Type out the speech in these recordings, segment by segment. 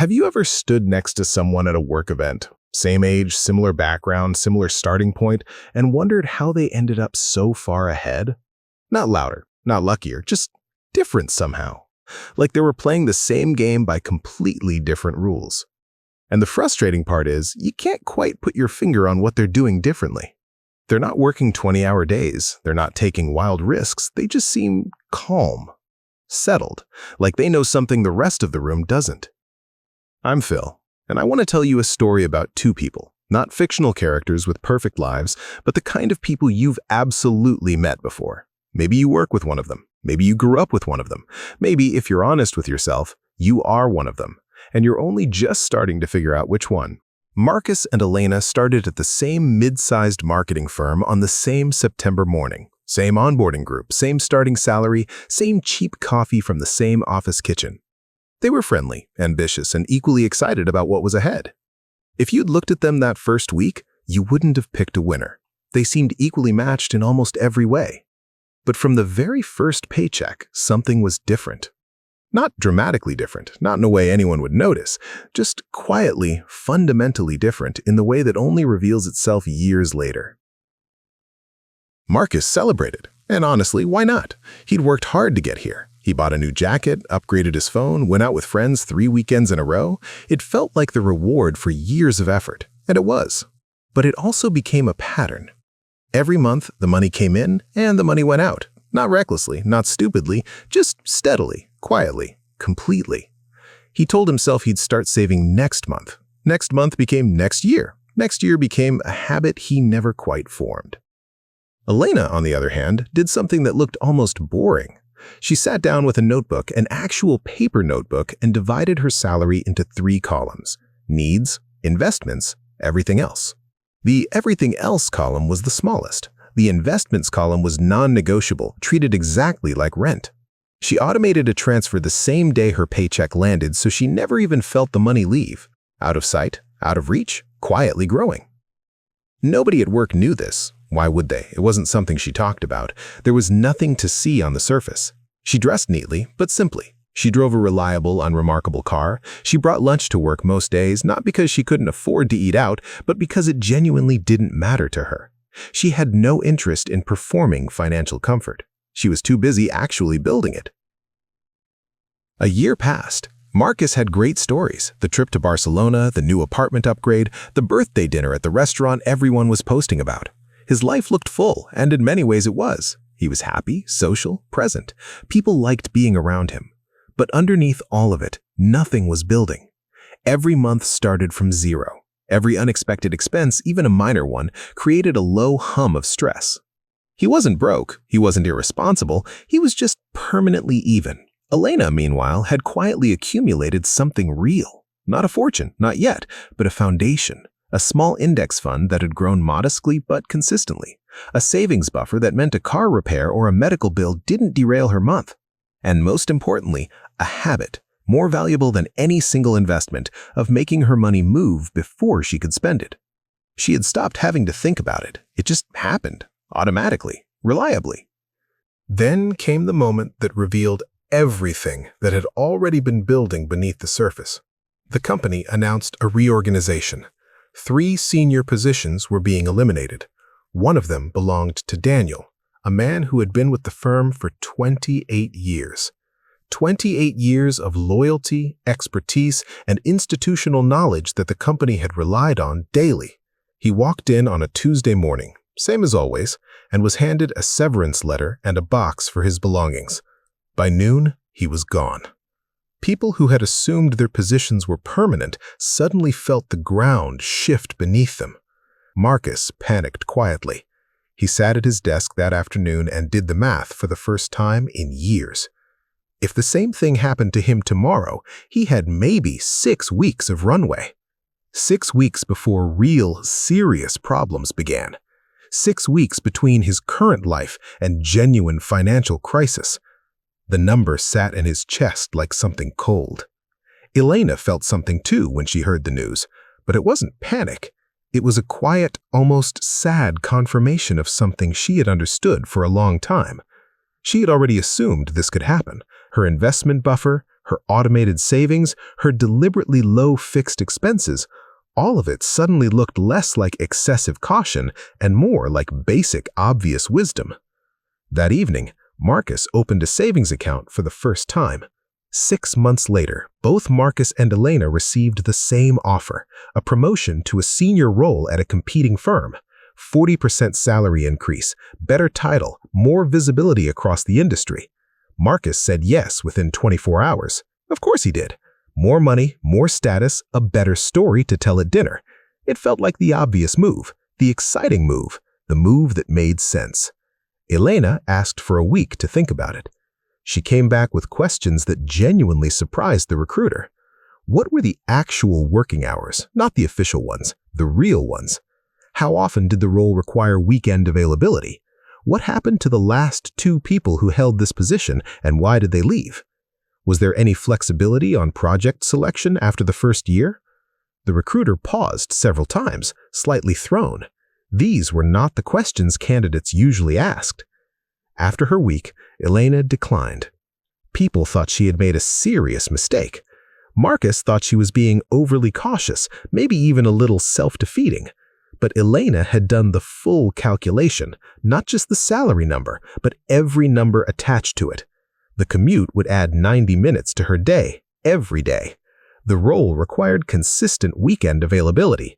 Have you ever stood next to someone at a work event, same age, similar background, similar starting point, and wondered how they ended up so far ahead? Not louder, not luckier, just different somehow. Like they were playing the same game by completely different rules. And the frustrating part is, you can't quite put your finger on what they're doing differently. They're not working 20-hour days, they're not taking wild risks, they just seem calm, settled, like they know something the rest of the room doesn't. I'm Phil, and I want to tell you a story about two people, not fictional characters with perfect lives, but the kind of people you've absolutely met before. Maybe you work with one of them, maybe you grew up with one of them, maybe, if you're honest with yourself, you are one of them, and you're only just starting to figure out which one. Marcus and Elena started at the same mid-sized marketing firm on the same September morning. Same onboarding group, same starting salary, same cheap coffee from the same office kitchen. They were friendly, ambitious, and equally excited about what was ahead. If you'd looked at them that first week, you wouldn't have picked a winner. They seemed equally matched in almost every way. But from the very first paycheck, something was different. Not dramatically different, not in a way anyone would notice, just quietly, fundamentally different in the way that only reveals itself years later. Marcus celebrated, and honestly, why not? He'd worked hard to get here. He bought a new jacket, upgraded his phone, went out with friends 3 weekends in a row. It felt like the reward for years of effort, and it was. But it also became a pattern. Every month, the money came in, and the money went out. Not recklessly, not stupidly, just steadily, quietly, completely. He told himself he'd start saving next month. Next month became next year. Next year became a habit he never quite formed. Elena, on the other hand, did something that looked almost boring. She sat down with a notebook, an actual paper notebook, and divided her salary into 3 columns: needs, investments, everything else. The everything else column was the smallest. The investments column was non-negotiable, treated exactly like rent. She automated a transfer the same day her paycheck landed, so she never even felt the money leave. Out of sight, out of reach, quietly growing. Nobody at work knew this. Why would they? It wasn't something she talked about. There was nothing to see on the surface. She dressed neatly, but simply. She drove a reliable, unremarkable car. She brought lunch to work most days, not because she couldn't afford to eat out, but because it genuinely didn't matter to her. She had no interest in performing financial comfort. She was too busy actually building it. A year passed. Marcus had great stories: the trip to Barcelona, the new apartment upgrade, the birthday dinner at the restaurant everyone was posting about. His life looked full, and in many ways it was. He was happy, social, present. People liked being around him. But underneath all of it, nothing was building. Every month started from zero. Every unexpected expense, even a minor one, created a low hum of stress. He wasn't broke, he wasn't irresponsible, he was just permanently even. Elena, meanwhile, had quietly accumulated something real. Not a fortune, not yet, but a foundation. A small index fund that had grown modestly but consistently. A savings buffer that meant a car repair or a medical bill didn't derail her month. And most importantly, a habit, more valuable than any single investment, of making her money move before she could spend it. She had stopped having to think about it. It just happened, automatically, reliably. Then came the moment that revealed everything that had already been building beneath the surface. The company announced a reorganization. 3 senior positions were being eliminated. One of them belonged to Daniel, a man who had been with the firm for 28 years. 28 years of loyalty, expertise, and institutional knowledge that the company had relied on daily. He walked in on a Tuesday morning, same as always, and was handed a severance letter and a box for his belongings. By noon, he was gone. People who had assumed their positions were permanent suddenly felt the ground shift beneath them. Marcus panicked quietly. He sat at his desk that afternoon and did the math for the first time in years. If the same thing happened to him tomorrow, he had maybe 6 weeks of runway. 6 weeks before real, serious problems began. 6 weeks between his current life and genuine financial crisis. The number sat in his chest like something cold. Elena felt something too when she heard the news, but it wasn't panic. It was a quiet, almost sad confirmation of something she had understood for a long time. She had already assumed this could happen. Her investment buffer, her automated savings, her deliberately low fixed expenses, all of it suddenly looked less like excessive caution and more like basic, obvious wisdom. That evening, Marcus opened a savings account for the first time. 6 months later, both Marcus and Elena received the same offer, a promotion to a senior role at a competing firm. 40% salary increase, better title, more visibility across the industry. Marcus said yes within 24 hours. Of course he did. More money, more status, a better story to tell at dinner. It felt like the obvious move, the exciting move, the move that made sense. Elena asked for a week to think about it. She came back with questions that genuinely surprised the recruiter. What were the actual working hours, not the official ones, the real ones? How often did the role require weekend availability? What happened to the last 2 people who held this position, and why did they leave? Was there any flexibility on project selection after the first year? The recruiter paused several times, slightly thrown. These were not the questions candidates usually asked. After her week, Elena declined. People thought she had made a serious mistake. Marcus thought she was being overly cautious, maybe even a little self-defeating. But Elena had done the full calculation, not just the salary number, but every number attached to it. The commute would add 90 minutes to her day, every day. The role required consistent weekend availability.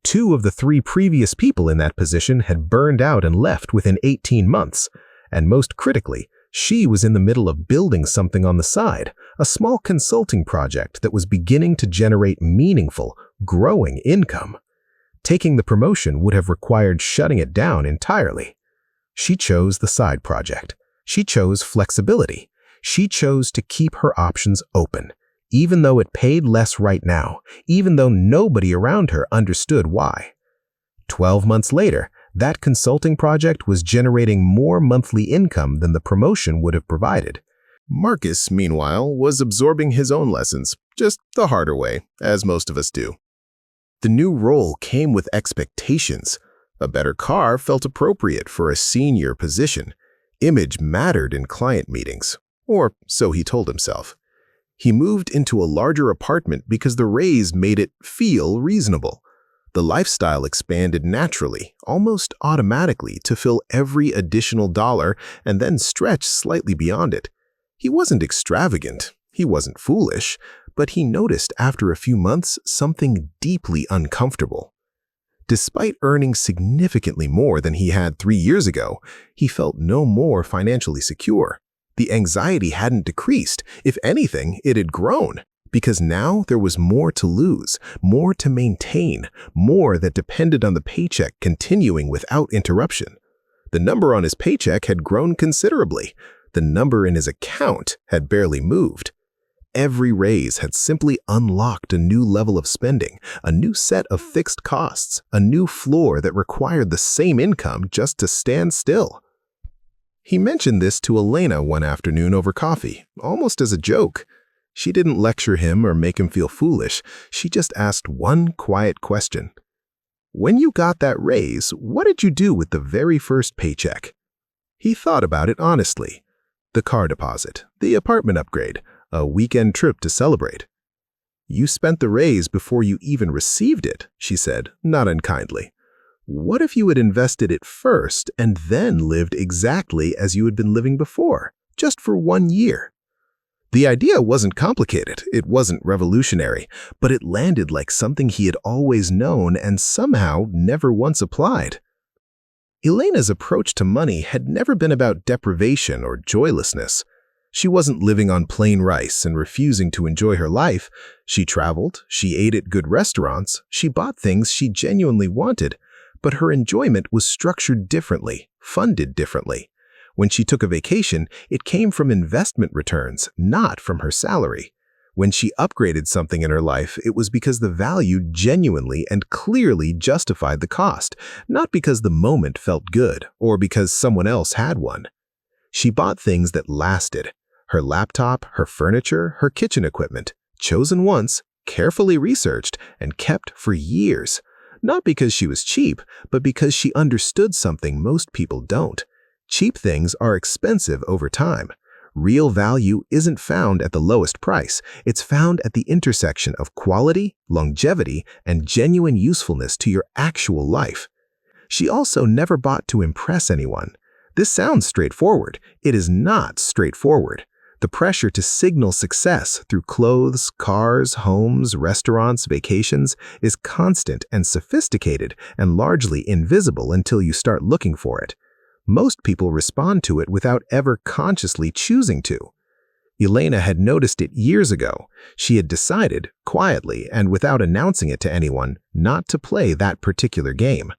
2 of the 3 previous people in that position had burned out and left within 18 months. And most critically, she was in the middle of building something on the side, a small consulting project that was beginning to generate meaningful, growing income. Taking the promotion would have required shutting it down entirely. She chose the side project. She chose flexibility. She chose to keep her options open, even though it paid less right now, even though nobody around her understood why. 12 months later, that consulting project was generating more monthly income than the promotion would have provided. Marcus, meanwhile, was absorbing his own lessons, just the harder way, as most of us do. The new role came with expectations. A better car felt appropriate for a senior position. Image mattered in client meetings, or so he told himself. He moved into a larger apartment because the raise made it feel reasonable. The lifestyle expanded naturally, almost automatically, to fill every additional dollar and then stretch slightly beyond it. He wasn't extravagant, he wasn't foolish, but he noticed after a few months something deeply uncomfortable. Despite earning significantly more than he had 3 years ago, he felt no more financially secure. The anxiety hadn't decreased. If anything, it had grown. Because now there was more to lose, more to maintain, more that depended on the paycheck continuing without interruption. The number on his paycheck had grown considerably. The number in his account had barely moved. Every raise had simply unlocked a new level of spending, a new set of fixed costs, a new floor that required the same income just to stand still. He mentioned this to Elena one afternoon over coffee, almost as a joke. She didn't lecture him or make him feel foolish. She just asked one quiet question. "When you got that raise, what did you do with the very first paycheck?" He thought about it honestly. The car deposit, the apartment upgrade, a weekend trip to celebrate. "You spent the raise before you even received it," she said, not unkindly. "What if you had invested it first and then lived exactly as you had been living before, just for 1 year?" The idea wasn't complicated, it wasn't revolutionary, but it landed like something he had always known and somehow never once applied. Elena's approach to money had never been about deprivation or joylessness. She wasn't living on plain rice and refusing to enjoy her life. She traveled, she ate at good restaurants, she bought things she genuinely wanted, but her enjoyment was structured differently, funded differently. When she took a vacation, it came from investment returns, not from her salary. When she upgraded something in her life, it was because the value genuinely and clearly justified the cost, not because the moment felt good or because someone else had one. She bought things that lasted: her laptop, her furniture, her kitchen equipment, chosen once, carefully researched, and kept for years. Not because she was cheap, but because she understood something most people don't. Cheap things are expensive over time. Real value isn't found at the lowest price. It's found at the intersection of quality, longevity, and genuine usefulness to your actual life. She also never bought to impress anyone. This sounds straightforward. It is not straightforward. The pressure to signal success through clothes, cars, homes, restaurants, vacations is constant and sophisticated and largely invisible until you start looking for it. Most people respond to it without ever consciously choosing to. Elena had noticed it years ago. She had decided, quietly and without announcing it to anyone, not to play that particular game.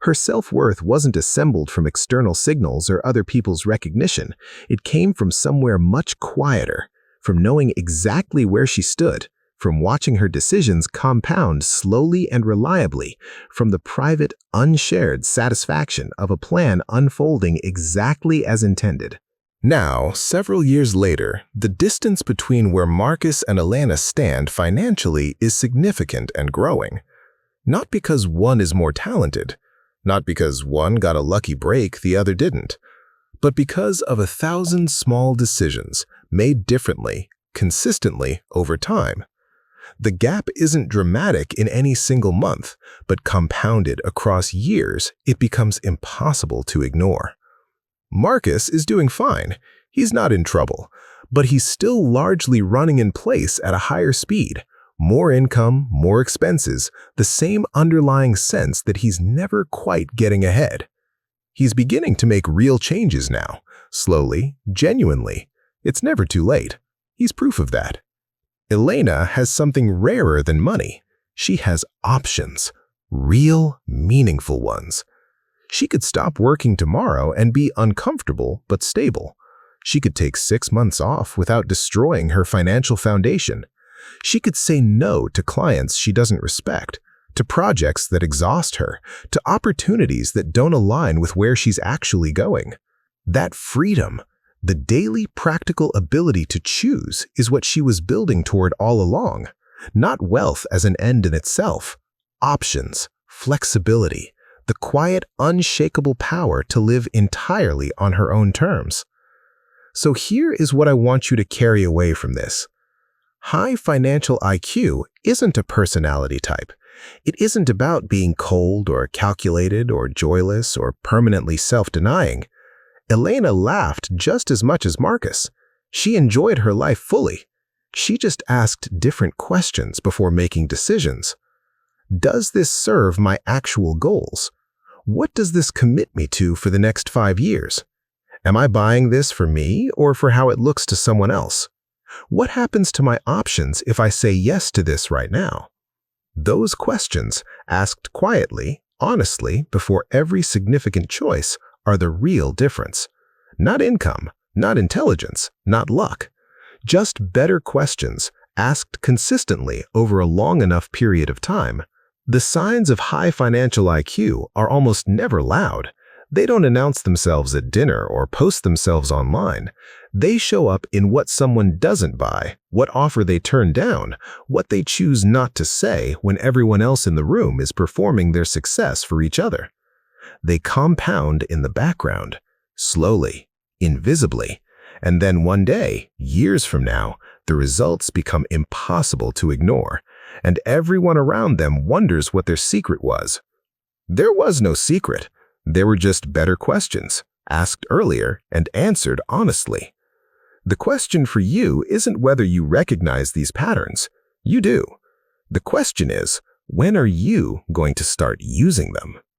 Her self-worth wasn't assembled from external signals or other people's recognition. It came from somewhere much quieter, from knowing exactly where she stood, from watching her decisions compound slowly and reliably, from the private, unshared satisfaction of a plan unfolding exactly as intended. Now, several years later, the distance between where Marcus and Elena stand financially is significant and growing. Not because one is more talented, not because one got a lucky break the other didn't, but because of 1,000 small decisions made differently, consistently over time. The gap isn't dramatic in any single month, but compounded across years, it becomes impossible to ignore. Marcus is doing fine. He's not in trouble, but he's still largely running in place at a higher speed. More income, more expenses, the same underlying sense that he's never quite getting ahead. He's beginning to make real changes now, slowly, genuinely. It's never too late. He's proof of that. Elena has something rarer than money. She has options, real, meaningful ones. She could stop working tomorrow and be uncomfortable but stable. She could take 6 months off without destroying her financial foundation. She could say no to clients she doesn't respect, to projects that exhaust her, to opportunities that don't align with where she's actually going. That freedom, the daily practical ability to choose, is what she was building toward all along. Not wealth as an end in itself. Options, flexibility, the quiet, unshakable power to live entirely on her own terms. So here is what I want you to carry away from this. High financial IQ isn't a personality type. It isn't about being cold or calculated or joyless or permanently self-denying. Elena laughed just as much as Marcus. She enjoyed her life fully. She just asked different questions before making decisions. Does this serve my actual goals? What does this commit me to for the next 5 years? Am I buying this for me or for how it looks to someone else? What happens to my options if I say yes to this right now? Those questions, asked quietly, honestly, before every significant choice, are the real difference. Not income, not intelligence, not luck. Just better questions, asked consistently over a long enough period of time. The signs of high financial IQ are almost never loud. They don't announce themselves at dinner or post themselves online. They show up in what someone doesn't buy, what offer they turn down, what they choose not to say when everyone else in the room is performing their success for each other. They compound in the background, slowly, invisibly, and then one day, years from now, the results become impossible to ignore, and everyone around them wonders what their secret was. There was no secret. There were just better questions, asked earlier and answered honestly. The question for you isn't whether you recognize these patterns. You do. The question is, when are you going to start using them?